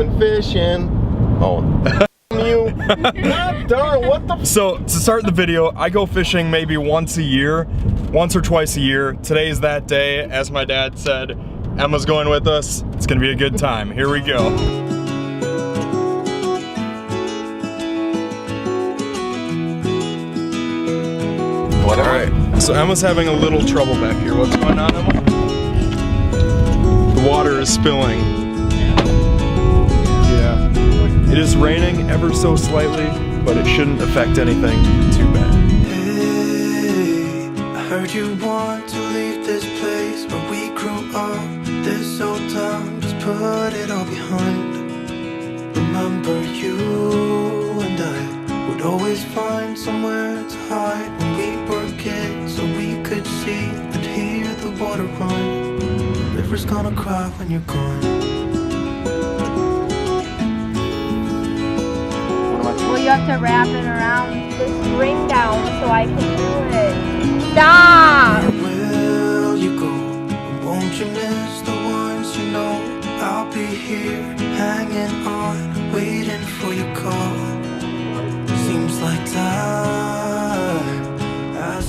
going fishing. Oh, you. God darn, what the? So to start the video, I go fishing maybe once or twice a year. Today is that day. As my dad said, Emma's going with us. It's gonna be a good time. Here we go. All right, so Emma's having a little trouble back here. What's going on, Emma? The water is spilling. Yeah. It is raining ever so slightly, but it shouldn't affect anything too bad. Hey, I heard you want to leave this place where we grew up. This old town, just put it all behind. Remember you and I would always find somewhere to hide when we were kids, so we could see and hear the water run. River's gonna cry when you're gone. Well, you have to wrap it around this ring down so I can do it. Stop! Where will you go? Won't you miss the ones you know? I'll be here, hanging on, waiting for your call. Seems like time.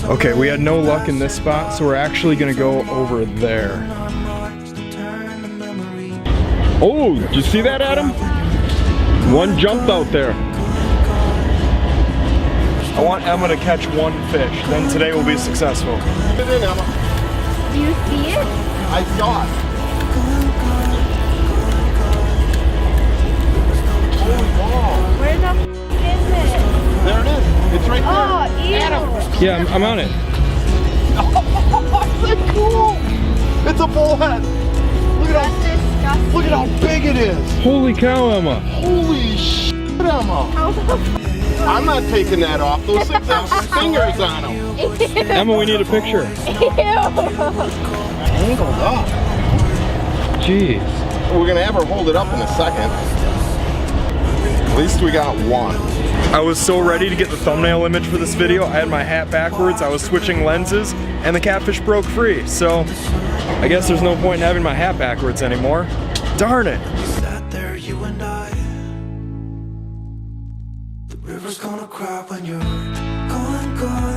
Okay, we had no luck in this spot, so we're actually gonna go over there. Oh, did you see that, Adam? One jumped out there. I want Emma to catch one fish, then today will be successful. Get in, Emma. Do you see it? I saw it. Holy ball. Where the f is it? There it is. It's right there. Oh, ew. Adam. Yeah, I'm on it. Oh, isn't it cool? It's a bullhead. Look at how big it is. Holy cow, Emma. Holy shit, Emma. How the f I'm not taking that off. Those things have stingers on them. Emma, we need a picture. Angled up. Jeez. We're gonna have her hold it up in a second. At least we got one. I was so ready to get the thumbnail image for this video. I had my hat backwards, I was switching lenses, and the catfish broke free. So I guess there's no point in having my hat backwards anymore. Darn it. Sat there, you and I. The river's gonna cry when you're gone, gone.